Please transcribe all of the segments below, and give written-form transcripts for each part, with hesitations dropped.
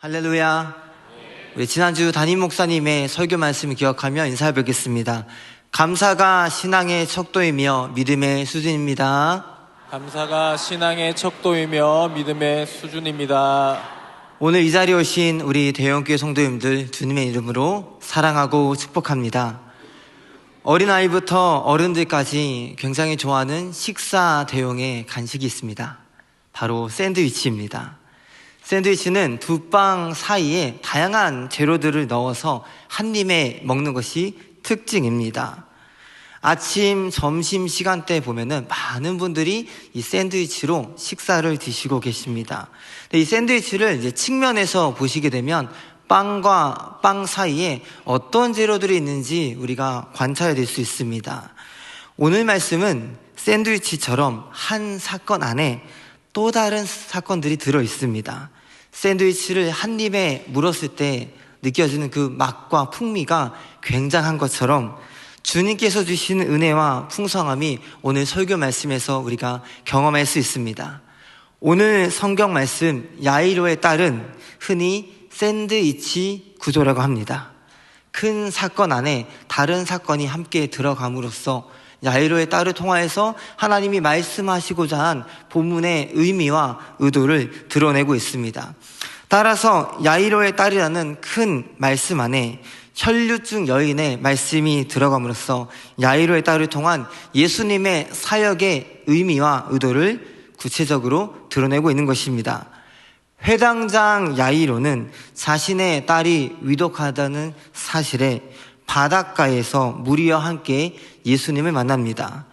할렐루야. 우리 지난주 담임 목사님의 설교 말씀을 기억하며 인사를 뵙겠습니다. 감사가 신앙의 척도이며 믿음의 수준입니다. 감사가 신앙의 척도이며 믿음의 수준입니다. 오늘 이 자리에 오신 우리 대형교회 성도님들 주님의 이름으로 사랑하고 축복합니다. 어린아이부터 어른들까지 굉장히 좋아하는 식사 대용의 간식이 있습니다. 바로 샌드위치입니다. 샌드위치는 두 빵 사이에 다양한 재료들을 넣어서 한 입에 먹는 것이 특징입니다. 아침, 점심 시간대에 보면은 많은 분들이 이 샌드위치로 식사를 드시고 계십니다. 이 샌드위치를 이제 측면에서 보시게 되면 빵과 빵 사이에 어떤 재료들이 있는지 우리가 관찰해낼 수 있습니다. 오늘 말씀은 샌드위치처럼 한 사건 안에 또 다른 사건들이 들어 있습니다. 샌드위치를 한 입에 물었을 때 느껴지는 그 맛과 풍미가 굉장한 것처럼 주님께서 주시는 은혜와 풍성함이 오늘 설교 말씀에서 우리가 경험할 수 있습니다. 오늘 성경 말씀 야이로의 딸은 흔히 샌드위치 구조라고 합니다. 큰 사건 안에 다른 사건이 함께 들어감으로써 야이로의 딸을 통하여서 하나님이 말씀하시고자 한 본문의 의미와 의도를 드러내고 있습니다. 따라서 야이로의 딸이라는 큰 말씀 안에 혈류증 여인의 말씀이 들어감으로써 야이로의 딸을 통한 예수님의 사역의 의미와 의도를 구체적으로 드러내고 있는 것입니다. 회당장 야이로는 자신의 딸이 위독하다는 사실에 바닷가에서 무리와 함께 예수님을 만납니다.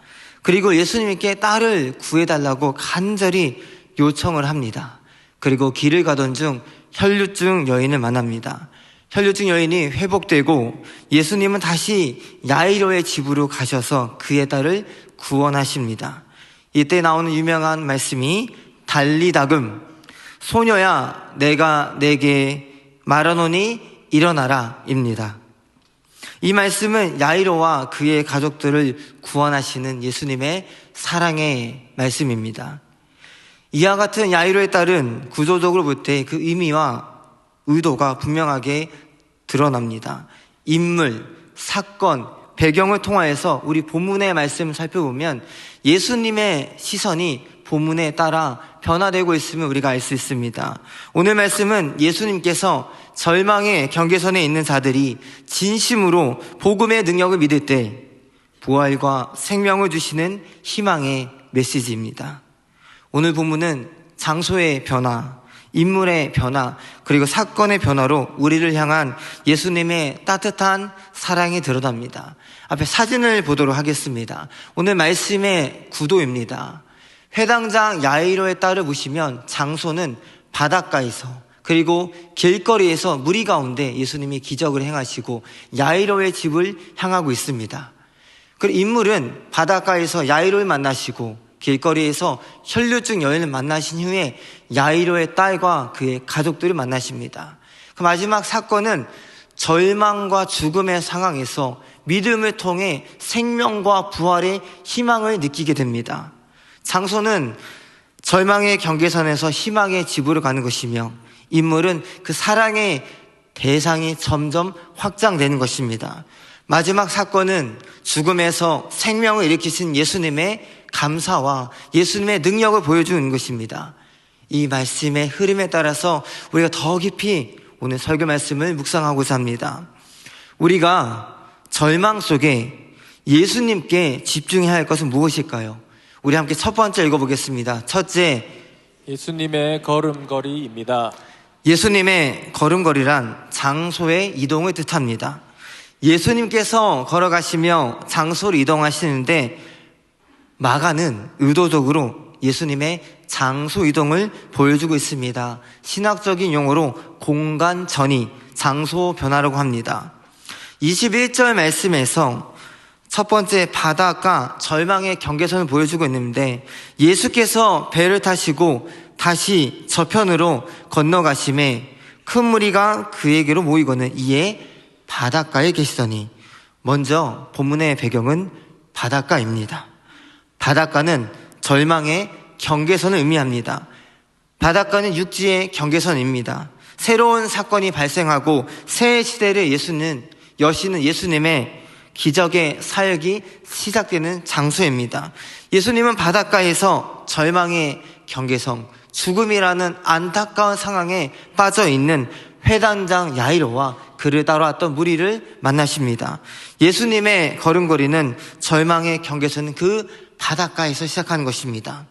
그리고 예수님께 딸을 구해달라고 간절히 요청을 합니다. 그리고 길을 가던 중 혈류증 여인을 만납니다. 혈류증 여인이 회복되고 예수님은 다시 야이로의 집으로 가셔서 그의 딸을 구원하십니다. 이때 나오는 유명한 말씀이 달리다금, 소녀야 내가 내게 말하노니 일어나라 입니다. 이 말씀은 야이로와 그의 가족들을 구원하시는 예수님의 사랑의 말씀입니다. 이와 같은 야이로의 딸은 구조적으로 볼 때 그 의미와 의도가 분명하게 드러납니다. 인물, 사건, 배경을 통하여서 우리 본문의 말씀을 살펴보면 예수님의 시선이 본문에 따라 변화되고 있음을 우리가 알 수 있습니다. 오늘 말씀은 예수님께서 절망의 경계선에 있는 자들이 진심으로 복음의 능력을 믿을 때 부활과 생명을 주시는 희망의 메시지입니다. 오늘 본문은 장소의 변화, 인물의 변화, 그리고 사건의 변화로 우리를 향한 예수님의 따뜻한 사랑이 드러납니다. 앞에 사진을 보도록 하겠습니다. 오늘 말씀의 구도입니다. 회당장 야이로의 딸을 보시면 장소는 바닷가에서 그리고 길거리에서 무리 가운데 예수님이 기적을 행하시고 야이로의 집을 향하고 있습니다. 그리고 인물은 바닷가에서 야이로를 만나시고 길거리에서 혈류증 여인을 만나신 후에 야이로의 딸과 그의 가족들을 만나십니다. 그 마지막 사건은 절망과 죽음의 상황에서 믿음을 통해 생명과 부활의 희망을 느끼게 됩니다. 장소는 절망의 경계선에서 희망의 집으로 가는 것이며 인물은 그 사랑의 대상이 점점 확장되는 것입니다. 마지막 사건은 죽음에서 생명을 일으키신 예수님의 감사와 예수님의 능력을 보여주는 것입니다. 이 말씀의 흐름에 따라서 우리가 더 깊이 오늘 설교 말씀을 묵상하고자 합니다. 우리가 절망 속에 예수님께 집중해야 할 것은 무엇일까요? 우리 함께 첫 번째 읽어보겠습니다. 첫째, 예수님의 걸음걸이입니다. 예수님의 걸음걸이란 장소의 이동을 뜻합니다. 예수님께서 걸어가시며 장소를 이동하시는데 마가는 의도적으로 예수님의 장소 이동을 보여주고 있습니다. 신학적인 용어로 공간 전이, 장소 변화라고 합니다. 21절 말씀에서 첫 번째 바다가 절망의 경계선을 보여주고 있는데 예수께서 배를 타시고 다시 저편으로 건너가심에 큰 무리가 그에게로 모이고는 이에 바닷가에 계시더니, 먼저 본문의 배경은 바닷가입니다. 바닷가는 절망의 경계선을 의미합니다. 바닷가는 육지의 경계선입니다. 새로운 사건이 발생하고 새 시대를 여시는 예수님의 기적의 사역이 시작되는 장소입니다. 예수님은 바닷가에서 절망의 경계성, 죽음이라는 안타까운 상황에 빠져 있는 회당장 야이로와 그를 따라왔던 무리를 만나십니다. 예수님의 걸음걸이는 절망의 경계선은 그 바닷가에서 시작하는 것입니다.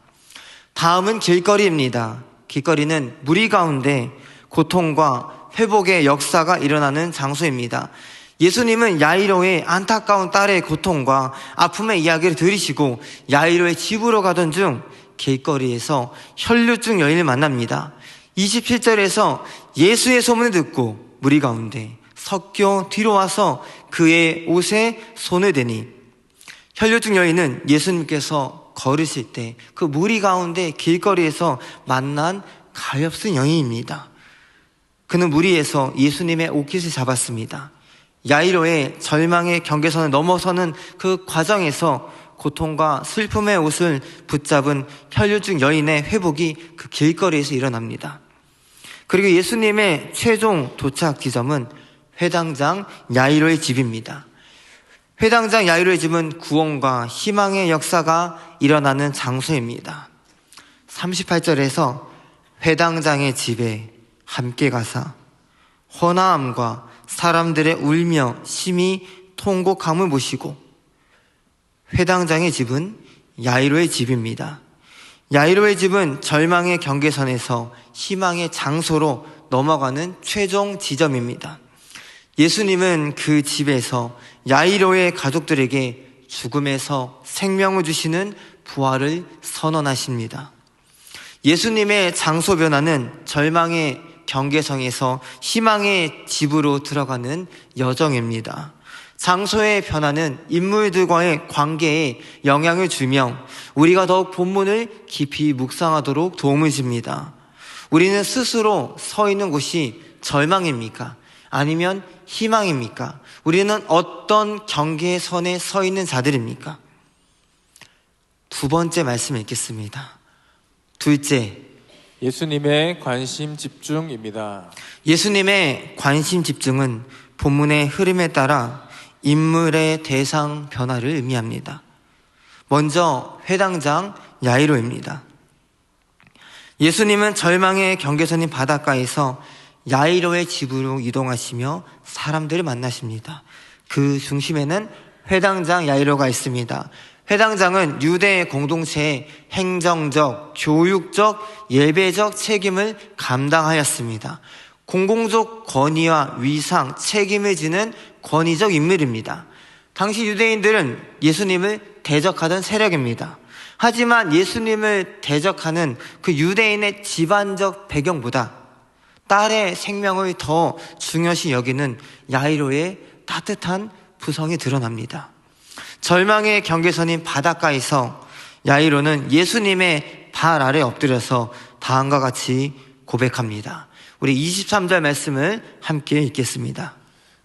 다음은 길거리입니다. 길거리는 무리 가운데 고통과 회복의 역사가 일어나는 장소입니다. 예수님은 야이로의 안타까운 딸의 고통과 아픔의 이야기를 들으시고 야이로의 집으로 가던 중 길거리에서 혈류증 여인을 만납니다. 27절에서 예수의 소문을 듣고 무리 가운데 섞여 뒤로 와서 그의 옷에 손을 대니, 혈류증 여인은 예수님께서 걸으실 때 그 무리 가운데 길거리에서 만난 가엾은 여인입니다. 그는 무리에서 예수님의 옷깃을 잡았습니다. 야이로의 절망의 경계선을 넘어서는 그 과정에서 고통과 슬픔의 옷을 붙잡은 혈류증 여인의 회복이 그 길거리에서 일어납니다. 그리고 예수님의 최종 도착 지점은 회당장 야이로의 집입니다. 회당장 야이로의 집은 구원과 희망의 역사가 일어나는 장소입니다. 38절에서 회당장의 집에 함께 가사 헌화함과 사람들의 울며 심히 통곡함을 보시고, 회당장의 집은 야이로의 집입니다. 야이로의 집은 절망의 경계선에서 희망의 장소로 넘어가는 최종 지점입니다. 예수님은 그 집에서 야이로의 가족들에게 죽음에서 생명을 주시는 부활을 선언하십니다. 예수님의 장소 변화는 절망의 경계선에서 희망의 집으로 들어가는 여정입니다. 장소의 변화는 인물들과의 관계에 영향을 주며 우리가 더욱 본문을 깊이 묵상하도록 도움을 줍니다. 우리는 스스로 서 있는 곳이 절망입니까? 아니면 희망입니까? 우리는 어떤 경계선에 서 있는 자들입니까? 두 번째 말씀 읽겠습니다. 둘째, 예수님의 관심 집중입니다. 예수님의 관심 집중은 본문의 흐름에 따라 인물의 대상 변화를 의미합니다. 먼저 회당장 야이로입니다. 예수님은 절망의 경계선인 바닷가에서 야이로의 집으로 이동하시며 사람들을 만나십니다. 그 중심에는 회당장 야이로가 있습니다. 회당장은 유대 공동체의 행정적, 교육적, 예배적 책임을 감당하였습니다. 공공적 권위와 위상, 책임을 지는 권위적 인물입니다. 당시 유대인들은 예수님을 대적하던 세력입니다. 하지만 예수님을 대적하는 그 유대인의 집안적 배경보다 딸의 생명을 더 중요시 여기는 야이로의 따뜻한 부성이 드러납니다. 절망의 경계선인 바닷가에서 야이로는 예수님의 발 아래 엎드려서 다음과 같이 고백합니다. 우리 23절 말씀을 함께 읽겠습니다.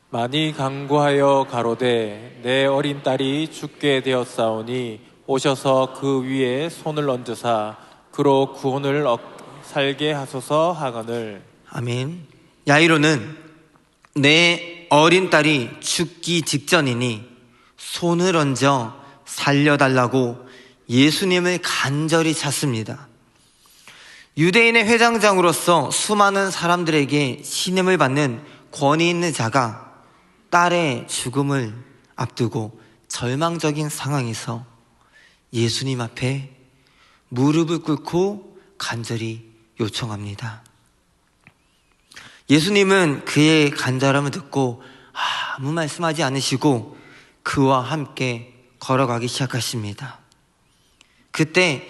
많이 간구하여 가로되 내 어린 딸이 죽게 되었사오니 오셔서 그 위에 손을 얹으사 그로 구원을 살게 하소서 하거늘. 아멘. 야이로는 내 어린 딸이 죽기 직전이니 손을 얹어 살려달라고 예수님을 간절히 찾습니다. 유대인의 회장장으로서 수많은 사람들에게 신임을 받는 권위 있는 자가 딸의 죽음을 앞두고 절망적인 상황에서 예수님 앞에 무릎을 꿇고 간절히 요청합니다. 예수님은 그의 간절함을 듣고 아무 말씀하지 않으시고 그와 함께 걸어가기 시작하십니다. 그때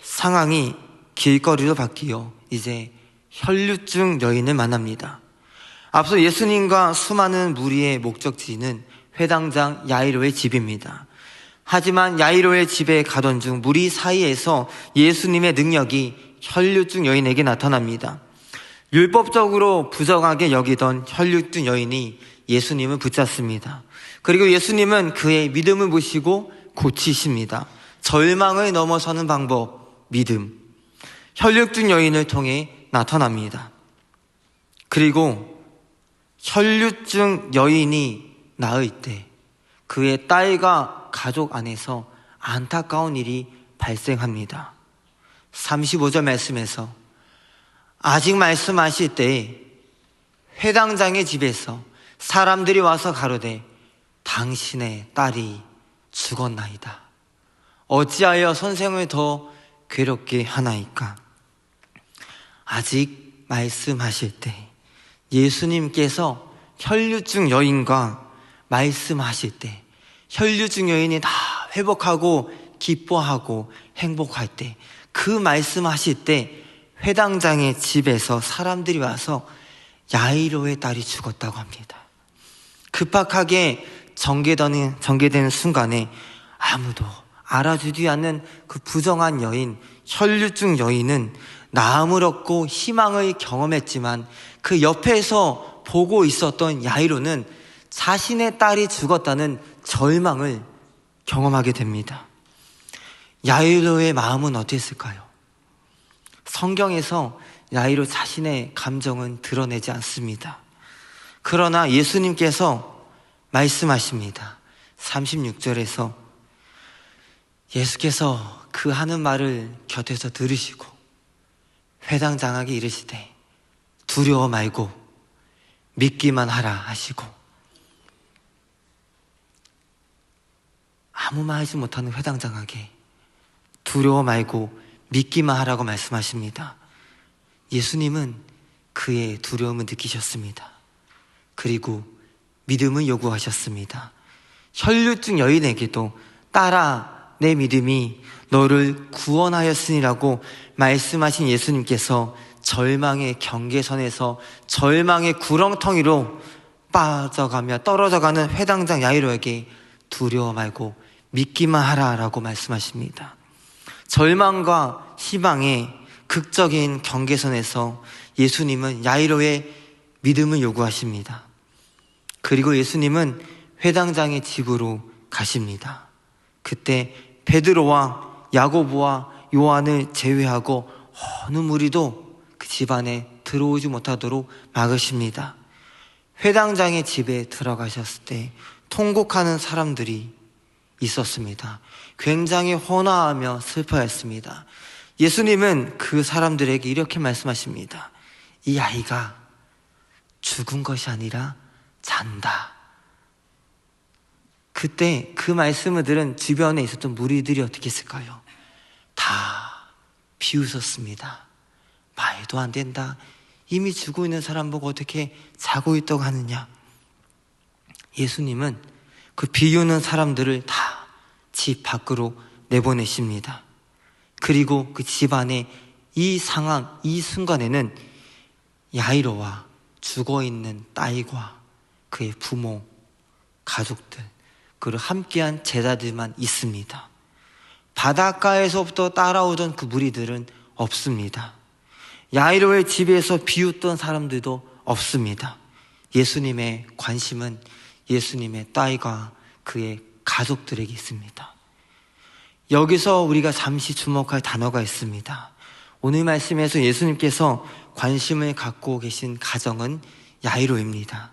상황이 길거리로 바뀌어 이제 혈류증 여인을 만납니다. 앞서 예수님과 수많은 무리의 목적지는 회당장 야이로의 집입니다. 하지만 야이로의 집에 가던 중 무리 사이에서 예수님의 능력이 혈류증 여인에게 나타납니다. 율법적으로 부정하게 여기던 혈류증 여인이 예수님을 붙잡습니다. 그리고 예수님은 그의 믿음을 보시고 고치십니다. 절망을 넘어서는 방법, 믿음. 혈류증 여인을 통해 나타납니다. 그리고 혈류증 여인이 낳을 때 그의 딸과 가족 안에서 안타까운 일이 발생합니다. 35절 말씀에서 아직 말씀하실 때에 회당장의 집에서 사람들이 와서 가로되 당신의 딸이 죽었나이다. 어찌하여 선생을 더 괴롭게 하나이까? 아직 말씀하실 때 예수님께서 혈류증 여인과 말씀하실 때 혈류증 여인이 다 회복하고 기뻐하고 행복할 때 그 말씀하실 때 회당장의 집에서 사람들이 와서 야이로의 딸이 죽었다고 합니다. 급박하게 전개되는 순간에 아무도 알아주지 않는 그 부정한 여인, 혈류증 여인은 나음을 얻고 희망을 경험했지만 그 옆에서 보고 있었던 야이로는 자신의 딸이 죽었다는 절망을 경험하게 됩니다. 야이로의 마음은 어땠을까요? 성경에서 야이로 자신의 감정은 드러내지 않습니다. 그러나 예수님께서 말씀하십니다. 36절에서 예수께서 그 하는 말을 곁에서 들으시고 회당장에게 이르시되 두려워 말고 믿기만 하라 하시고, 아무 말 하지 못하는 회당장에게 두려워 말고 믿기만 하라고 말씀하십니다. 예수님은 그의 두려움을 느끼셨습니다. 그리고 믿음을 요구하셨습니다. 혈류증 여인에게도 딸아 내 믿음이 너를 구원하였으니라고 말씀하신 예수님께서 절망의 경계선에서 절망의 구렁텅이로 빠져가며 떨어져가는 회당장 야이로에게 두려워 말고 믿기만 하라라고 말씀하십니다. 절망과 희망의 극적인 경계선에서 예수님은 야이로의 믿음을 요구하십니다. 그리고 예수님은 회당장의 집으로 가십니다. 그때 베드로와 야고보와 요한을 제외하고 어느 무리도 그 집 안에 들어오지 못하도록 막으십니다. 회당장의 집에 들어가셨을 때 통곡하는 사람들이 있었습니다. 굉장히 혼화하며 슬퍼했습니다. 예수님은 그 사람들에게 이렇게 말씀하십니다. 이 아이가 죽은 것이 아니라 잔다. 그때 그 말씀을 들은 주변에 있었던 무리들이 어떻게 했을까요? 다 비웃었습니다. 말도 안 된다. 이미 죽고 있는 사람 보고 어떻게 자고 있다고 하느냐. 예수님은 그 비웃는 사람들을 다 집 밖으로 내보내십니다. 그리고 그 집 안에 이 상황, 이 순간에는 야이로와 죽어있는 딸과 그의 부모, 가족들, 그리고 함께한 제자들만 있습니다. 바닷가에서부터 따라오던 그 무리들은 없습니다. 야이로의 집에서 비웃던 사람들도 없습니다. 예수님의 관심은 예수님의 딸과 그의 가족들에게 있습니다. 여기서 우리가 잠시 주목할 단어가 있습니다. 오늘 말씀에서 예수님께서 관심을 갖고 계신 가정은 야이로입니다.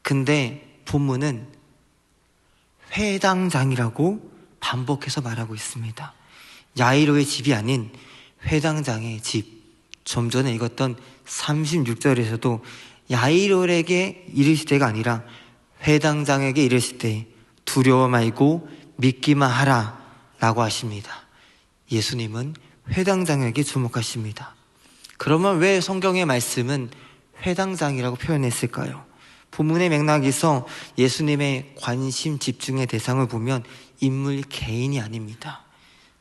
근데 본문은 회당장이라고 반복해서 말하고 있습니다. 야이로의 집이 아닌 회당장의 집. 좀 전에 읽었던 36절에서도 야이로에게 이르실 때가 아니라 회당장에게 이르실 때 두려워 말고 믿기만 하라 라고 하십니다. 예수님은 회당장에게 주목하십니다. 그러면 왜 성경의 말씀은 회당장이라고 표현했을까요? 본문의 맥락에서 예수님의 관심 집중의 대상을 보면 인물 개인이 아닙니다.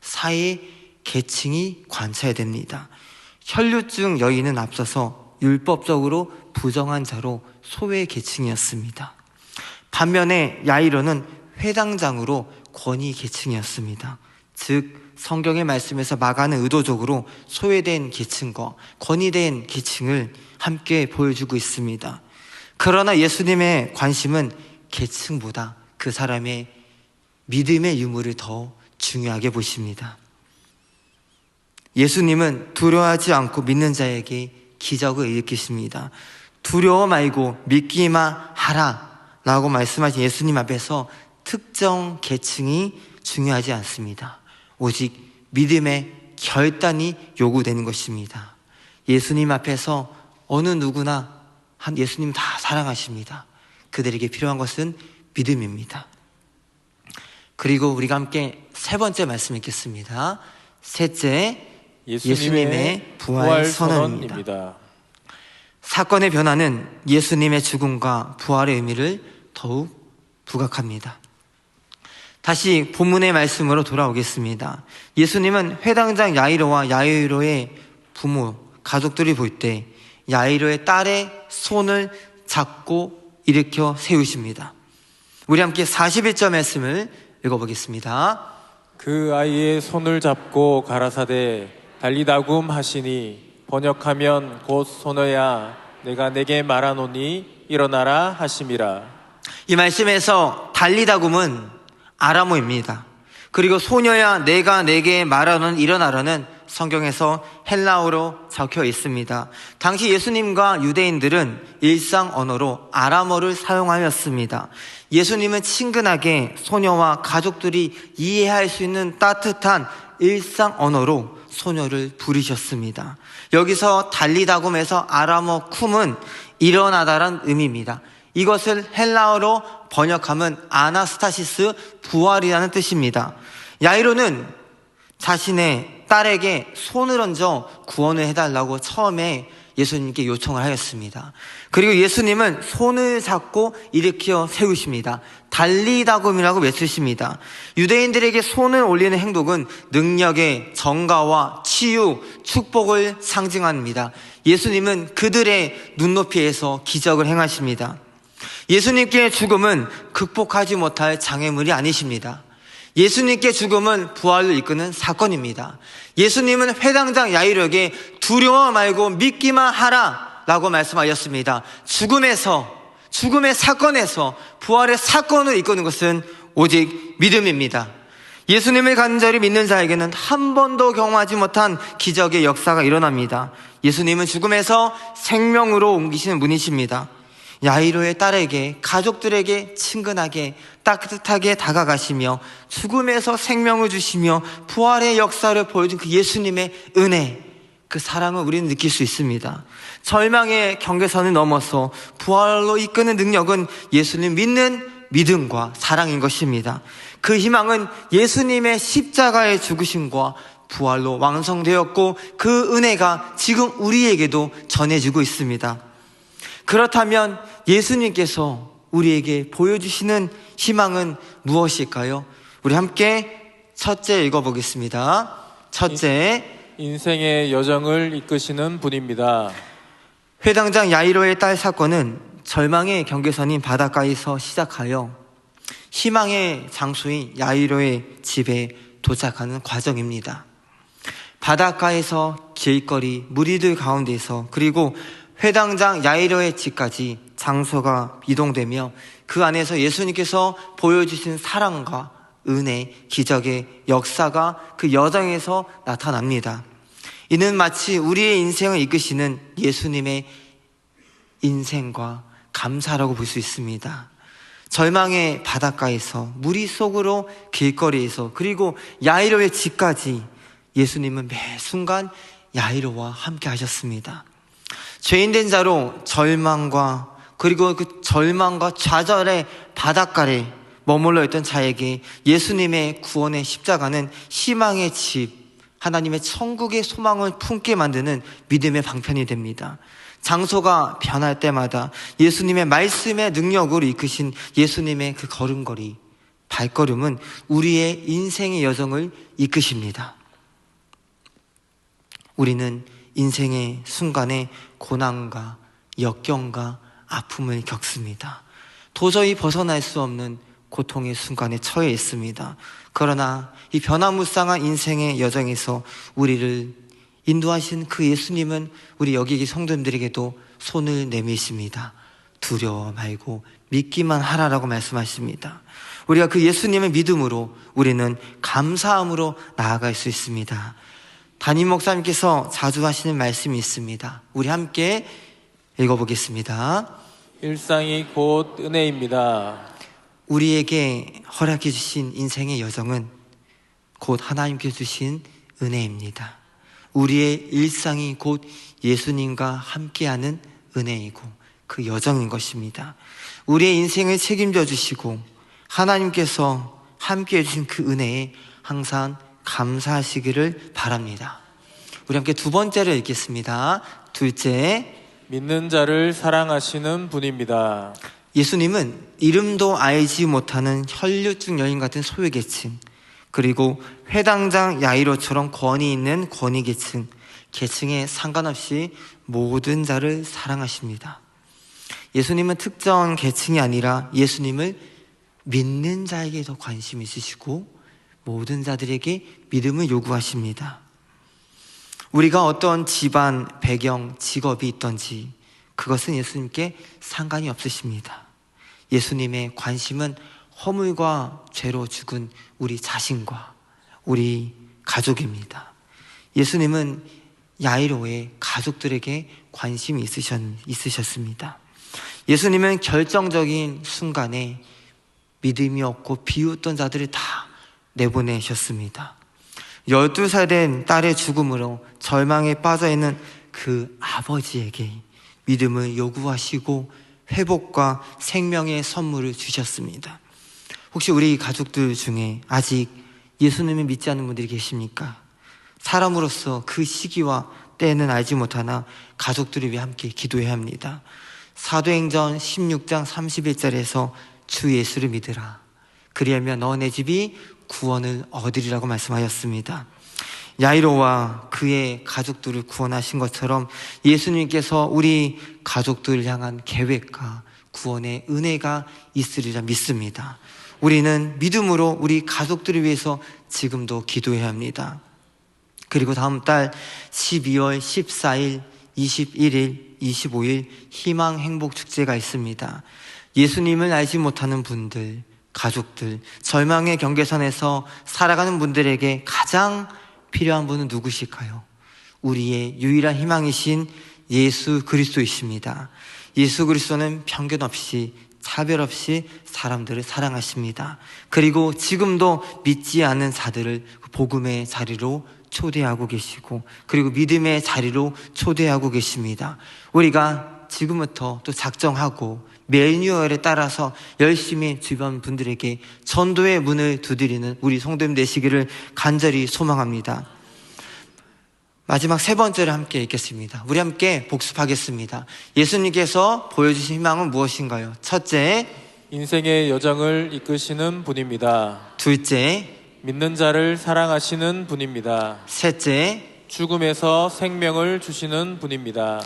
사회 계층이 관찰됩니다. 혈류증 여인은 앞서서 율법적으로 부정한 자로 소외 계층이었습니다. 반면에 야이로는 회당장으로 권위 계층이었습니다. 즉 성경의 말씀에서 마가는 의도적으로 소외된 계층과 권위된 계층을 함께 보여주고 있습니다. 그러나 예수님의 관심은 계층보다 그 사람의 믿음의 유무를 더 중요하게 보십니다. 예수님은 두려워하지 않고 믿는 자에게 기적을 일으키십니다. 두려워 말고 믿기만 하라 라고 말씀하신 예수님 앞에서 특정 계층이 중요하지 않습니다. 오직 믿음의 결단이 요구되는 것입니다. 예수님 앞에서 어느 누구나 예수님 다 사랑하십니다. 그들에게 필요한 것은 믿음입니다. 그리고 우리가 함께 세 번째 말씀 읽겠습니다. 셋째, 예수님의 부활 선언입니다. 사건의 변화는 예수님의 죽음과 부활의 의미를 더욱 부각합니다. 다시 본문의 말씀으로 돌아오겠습니다. 예수님은 회당장 야이로와 야이로의 부모, 가족들이 볼 때 야이로의 딸의 손을 잡고 일으켜 세우십니다. 우리 함께 41절 말씀을 읽어보겠습니다. 그 아이의 손을 잡고 가라사대 달리다굼 하시니 번역하면 곧 소녀야 내가 내게 말하노니 일어나라 하심이라. 이 말씀에서 달리다굼은 아람어입니다. 그리고 소녀야 내가 내게 말하는 일어나라는 성경에서 헬라어로 적혀 있습니다. 당시 예수님과 유대인들은 일상 언어로 아람어를 사용하였습니다. 예수님은 친근하게 소녀와 가족들이 이해할 수 있는 따뜻한 일상 언어로 소녀를 부르셨습니다. 여기서 달리다굼에서 아람어 쿰은 일어나다란 의미입니다. 이것을 헬라어로 번역하면 아나스타시스 부활이라는 뜻입니다. 야이로는 자신의 딸에게 손을 얹어 구원을 해달라고 처음에 예수님께 요청을 하였습니다. 그리고 예수님은 손을 잡고 일으켜 세우십니다. 달리다굼이라고 외치십니다. 유대인들에게 손을 올리는 행동은 능력의 정가와 치유, 축복을 상징합니다. 예수님은 그들의 눈높이에서 기적을 행하십니다. 예수님께 죽음은 극복하지 못할 장애물이 아니십니다. 예수님께 죽음은 부활로 이끄는 사건입니다. 예수님은 회당장 야이로에게 두려워 말고 믿기만 하라 라고 말씀하셨습니다. 죽음의 사건에서 부활의 사건을 이끄는 것은 오직 믿음입니다. 예수님을 간절히 믿는 자에게는 한 번도 경험하지 못한 기적의 역사가 일어납니다. 예수님은 죽음에서 생명으로 옮기시는 분이십니다. 야이로의 딸에게, 가족들에게 친근하게 따뜻하게 다가가시며 죽음에서 생명을 주시며 부활의 역사를 보여준 그 예수님의 은혜, 그 사랑을 우리는 느낄 수 있습니다. 절망의 경계선을 넘어서 부활로 이끄는 능력은 예수님 믿는 믿음과 사랑인 것입니다. 그 희망은 예수님의 십자가의 죽으심과 부활로 완성되었고 그 은혜가 지금 우리에게도 전해지고 있습니다. 그렇다면 예수님께서 우리에게 보여주시는 희망은 무엇일까요? 우리 함께 첫째 읽어보겠습니다. 첫째, 인생의 여정을 이끄시는 분입니다. 회당장 야이로의 딸 사건은 절망의 경계선인 바닷가에서 시작하여 희망의 장소인 야이로의 집에 도착하는 과정입니다. 바닷가에서 길거리 무리들 가운데서 그리고 회당장 야이로의 집까지 장소가 이동되며 그 안에서 예수님께서 보여주신 사랑과 은혜, 기적의 역사가 그 여정에서 나타납니다. 이는 마치 우리의 인생을 이끄시는 예수님의 인생과 감사라고 볼 수 있습니다. 절망의 바닷가에서 무리 속으로 길거리에서 그리고 야이로의 집까지 예수님은 매 순간 야이로와 함께 하셨습니다. 죄인된 자로 절망과 그리고 그 절망과 좌절의 바닷가에 머물러 있던 자에게 예수님의 구원의 십자가는 희망의 집, 하나님의 천국의 소망을 품게 만드는 믿음의 방편이 됩니다. 장소가 변할 때마다 예수님의 말씀의 능력으로 이끄신 예수님의 그 걸음걸이, 발걸음은 우리의 인생의 여정을 이끄십니다. 우리는 인생의 순간에 고난과 역경과 아픔을 겪습니다. 도저히 벗어날 수 없는 고통의 순간에 처해 있습니다. 그러나 이 변화무쌍한 인생의 여정에서 우리를 인도하신 그 예수님은 우리 여기 성도님들에게도 손을 내미십니다. 두려워 말고 믿기만 하라라고 말씀하십니다. 우리가 그 예수님의 믿음으로 우리는 감사함으로 나아갈 수 있습니다. 담임 목사님께서 자주 하시는 말씀이 있습니다. 우리 함께 읽어보겠습니다. 일상이 곧 은혜입니다. 우리에게 허락해 주신 인생의 여정은 곧 하나님께 주신 은혜입니다. 우리의 일상이 곧 예수님과 함께하는 은혜이고 그 여정인 것입니다. 우리의 인생을 책임져 주시고 하나님께서 함께해 주신 그 은혜에 항상 감사하시기를 바랍니다. 우리 함께 두 번째를 읽겠습니다. 둘째, 믿는 자를 사랑하시는 분입니다. 예수님은 이름도 알지 못하는 혈류증 여인 같은 소외계층, 그리고 회당장 야이로처럼 권위 있는 권위계층, 계층에 상관없이 모든 자를 사랑하십니다. 예수님은 특정 계층이 아니라 예수님을 믿는 자에게 더 관심이 있으시고 모든 자들에게 믿음을 요구하십니다. 우리가 어떤 집안, 배경, 직업이 있던지 그것은 예수님께 상관이 없으십니다. 예수님의 관심은 허물과 죄로 죽은 우리 자신과 우리 가족입니다. 예수님은 야이로의 가족들에게 관심이 있으셨습니다. 예수님은 결정적인 순간에 믿음이 없고 비웃던 자들을 다 내보내셨습니다. 12살 된 딸의 죽음으로 절망에 빠져있는 그 아버지에게 믿음을 요구하시고 회복과 생명의 선물을 주셨습니다. 혹시 우리 가족들 중에 아직 예수님을 믿지 않는 분들이 계십니까? 사람으로서 그 시기와 때는 알지 못하나 가족들을 위해 함께 기도해야 합니다. 사도행전 16장 31절에서 주 예수를 믿으라. 그리하면 너 내 집이 구원을 얻으리라고 말씀하였습니다. 야이로와 그의 가족들을 구원하신 것처럼 예수님께서 우리 가족들을 향한 계획과 구원의 은혜가 있으리라 믿습니다. 우리는 믿음으로 우리 가족들을 위해서 지금도 기도해야 합니다. 그리고 다음 달 12월 14일, 21일, 25일 희망 행복 축제가 있습니다. 예수님을 알지 못하는 분들, 가족들, 절망의 경계선에서 살아가는 분들에게 가장 필요한 분은 누구실까요? 우리의 유일한 희망이신 예수 그리스도이십니다. 예수 그리스도는 편견 없이 차별 없이 사람들을 사랑하십니다. 그리고 지금도 믿지 않는 자들을 복음의 자리로 초대하고 계시고 그리고 믿음의 자리로 초대하고 계십니다. 우리가 지금부터 또 작정하고 매뉴얼에 따라서 열심히 주변 분들에게 전도의 문을 두드리는 우리 성도님 되시기를 간절히 소망합니다. 마지막 세 번째를 함께 읽겠습니다. 우리 함께 복습하겠습니다. 예수님께서 보여주신 희망은 무엇인가요? 첫째, 인생의 여정을 이끄시는 분입니다. 둘째, 믿는 자를 사랑하시는 분입니다. 셋째, 죽음에서 생명을 주시는 분입니다.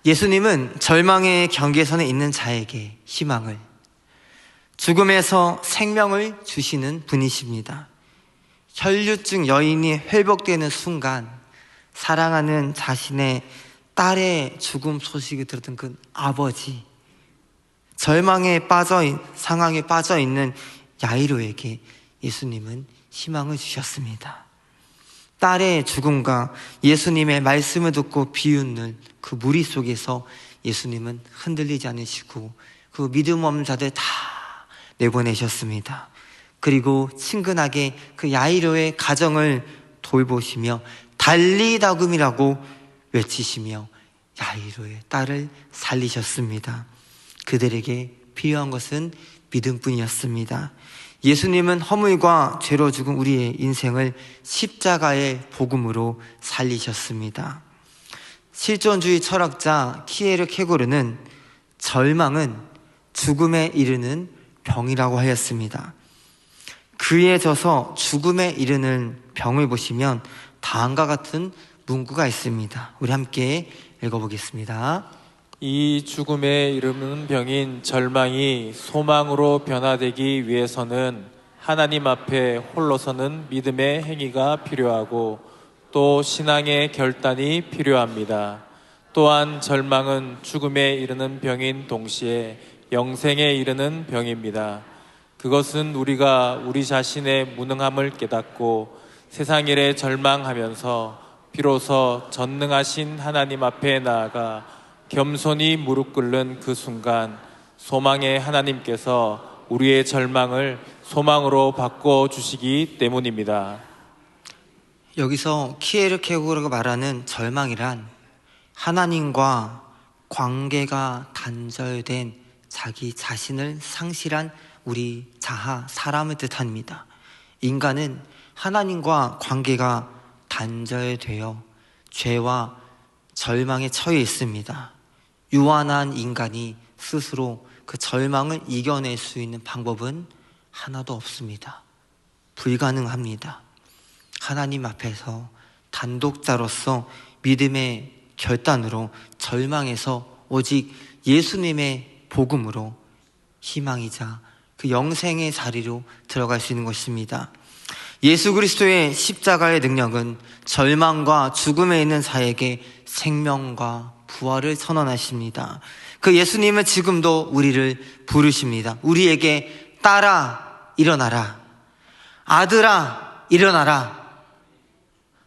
예수님은 절망의 경계선에 있는 자에게 희망을, 죽음에서 생명을 주시는 분이십니다. 혈류증 여인이 회복되는 순간 사랑하는 자신의 딸의 죽음 소식을 들었던 그 아버지, 절망에 상황에 빠져 있는 야이로에게 예수님은 희망을 주셨습니다. 딸의 죽음과 예수님의 말씀을 듣고 비웃는 그 무리 속에서 예수님은 흔들리지 않으시고 그 믿음 없는 자들 다 내보내셨습니다. 그리고 친근하게 그 야이로의 가정을 돌보시며 달리다금이라고 외치시며 야이로의 딸을 살리셨습니다. 그들에게 필요한 것은 믿음뿐이었습니다. 예수님은 허물과 죄로 죽은 우리의 인생을 십자가의 복음으로 살리셨습니다. 실존주의 철학자 키에르 케고르는 절망은 죽음에 이르는 병이라고 하였습니다. 그에 져서 죽음에 이르는 병을 보시면 다음과 같은 문구가 있습니다. 우리 함께 읽어보겠습니다. 이 죽음에 이르는 병인 절망이 소망으로 변화되기 위해서는 하나님 앞에 홀로 서는 믿음의 행위가 필요하고 또 신앙의 결단이 필요합니다. 또한 절망은 죽음에 이르는 병인 동시에 영생에 이르는 병입니다. 그것은 우리가 우리 자신의 무능함을 깨닫고 세상 일에 절망하면서 비로소 전능하신 하나님 앞에 나아가 겸손히 무릎 꿇는 그 순간 소망의 하나님께서 우리의 절망을 소망으로 바꿔주시기 때문입니다. 여기서 키에르케고르가 말하는 절망이란 하나님과 관계가 단절된 자기 자신을 상실한 우리 자아, 사람을 뜻합니다. 인간은 하나님과 관계가 단절되어 죄와 절망에 처해 있습니다. 유한한 인간이 스스로 그 절망을 이겨낼 수 있는 방법은 하나도 없습니다. 불가능합니다. 하나님 앞에서 단독자로서 믿음의 결단으로 절망에서 오직 예수님의 복음으로 희망이자 그 영생의 자리로 들어갈 수 있는 것입니다. 예수 그리스도의 십자가의 능력은 절망과 죽음에 있는 자에게 생명과 부활을 선언하십니다. 그 예수님은 지금도 우리를 부르십니다. 우리에게 딸아 일어나라, 아들아 일어나라,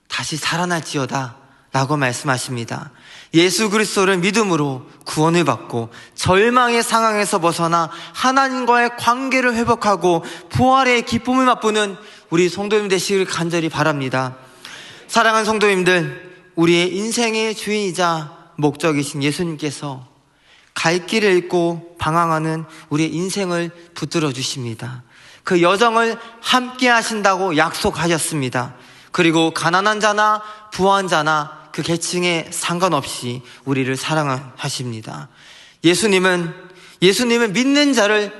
다시 살아날지어다 라고 말씀하십니다. 예수 그리스도를 믿음으로 구원을 받고 절망의 상황에서 벗어나 하나님과의 관계를 회복하고 부활의 기쁨을 맛보는 우리 성도님 되시길 간절히 바랍니다. 사랑하는 성도님들, 우리의 인생의 주인이자 목적이신 예수님께서 갈 길을 잃고 방황하는 우리의 인생을 붙들어 주십니다. 그 여정을 함께 하신다고 약속하셨습니다. 그리고 가난한 자나 부한 자나 그 계층에 상관없이 우리를 사랑하십니다. 예수님은 믿는 자를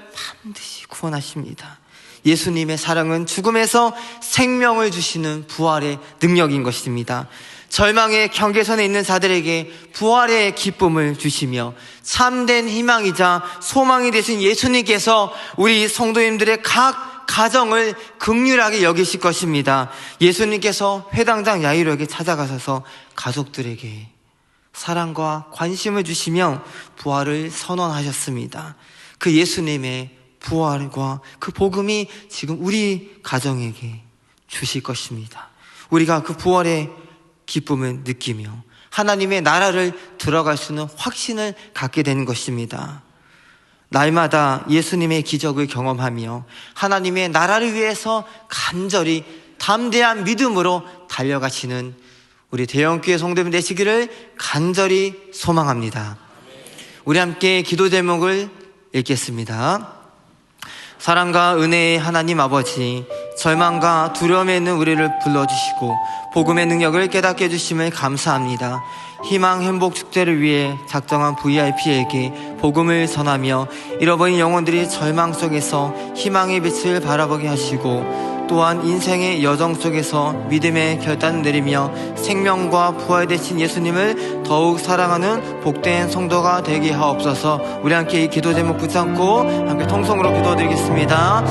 반드시 구원하십니다. 예수님의 사랑은 죽음에서 생명을 주시는 부활의 능력인 것입니다. 절망의 경계선에 있는 자들에게 부활의 기쁨을 주시며 참된 희망이자 소망이 되신 예수님께서 우리 성도님들의 각 가정을 긍휼하게 여기실 것입니다. 예수님께서 회당장 야이로에게 찾아가셔서 가족들에게 사랑과 관심을 주시며 부활을 선언하셨습니다. 그 예수님의 부활과 그 복음이 지금 우리 가정에게 주실 것입니다. 우리가 그 부활의 기쁨을 느끼며 하나님의 나라를 들어갈 수 있는 확신을 갖게 되는 것입니다. 날마다 예수님의 기적을 경험하며 하나님의 나라를 위해서 간절히 담대한 믿음으로 달려가시는 우리 대형교회 성도님 되시기를 간절히 소망합니다. 우리 함께 기도 제목을 읽겠습니다. 사랑과 은혜의 하나님 아버지, 절망과 두려움에 있는 우리를 불러주시고 복음의 능력을 깨닫게 해주심을 감사합니다. 희망 행복 축제를 위해 작정한 VIP에게 복음을 전하며 잃어버린 영혼들이 절망 속에서 희망의 빛을 바라보게 하시고 또한 인생의 여정 속에서 믿음의 결단을 내리며 생명과 부활 되신 예수님을 더욱 사랑하는 복된 성도가 되게 하옵소서. 우리 함께 이 기도 제목 붙잡고 함께 통성으로 기도드리겠습니다.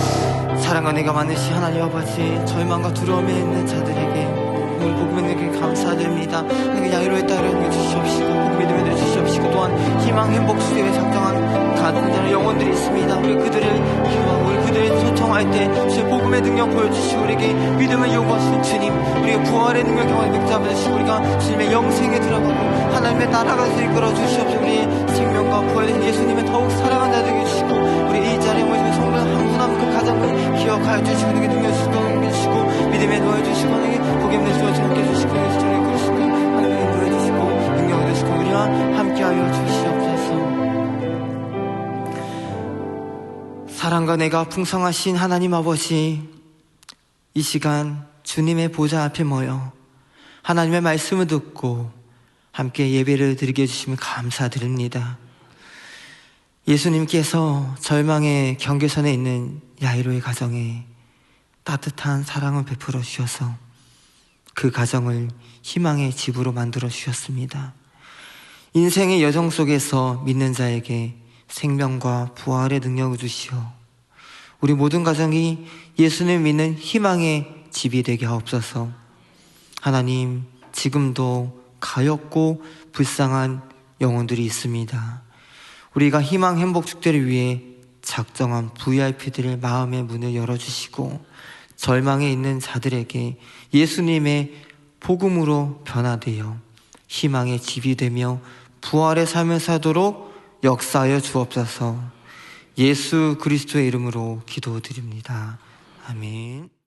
사랑과 은혜가 많으신 하나님 아버지, 절망과 두려움에 있는 자들에게 오늘 복음의 능력에 감사드립니다. 하나님 야이로의 딸을 주시옵시고 복음의 능력을 주시옵시고 또한 희망 행복 수요에 작정한 가정자의 영혼들이 있습니다. 우리 그들을 기도하고 우리 그들을 소통할 때 주의 복음의 능력 보여주시고 우리에게 믿음을 요구하시는 주님, 우리의 부활의 능력 경험을 붙잡아주시고 우리가 주님의 영생에 들어가고 하나님의 나라가 이끌어 주시옵시고 우리의 생명과 부활된 예수님을 더욱 사랑하는 자들에게 해주시고 우리 이 자리에 모이신 성도 한 분 한 분 그 가정을 기억하여 주시고 능력 능력 주시고 능력 주시고 믿음에 놓여 주시고 하나님의 복음의 능력 함께 주시고 예수님의 그리시고 하나님의 놓여 주시고 능력을 주시고 우리와 함께하여 주시옵소서. 사랑과 내가 풍성하신 하나님 아버지, 이 시간 주님의 보좌 앞에 모여 하나님의 말씀을 듣고 함께 예배를 드리게 해주시면 감사드립니다. 예수님께서 절망의 경계선에 있는 야이로의 가정에 따뜻한 사랑을 베풀어 주셔서 그 가정을 희망의 집으로 만들어 주셨습니다. 인생의 여정 속에서 믿는 자에게 생명과 부활의 능력을 주시어 우리 모든 가정이 예수님을 믿는 희망의 집이 되게 하옵소서. 하나님, 지금도 가엾고 불쌍한 영혼들이 있습니다. 우리가 희망 행복 축제를 위해 작정한 VIP들의 마음의 문을 열어주시고 절망에 있는 자들에게 예수님의 복음으로 변화되어 희망의 집이 되며 부활의 삶을 살도록 역사하여 주옵소서. 예수 그리스도의 이름으로 기도드립니다. 아멘.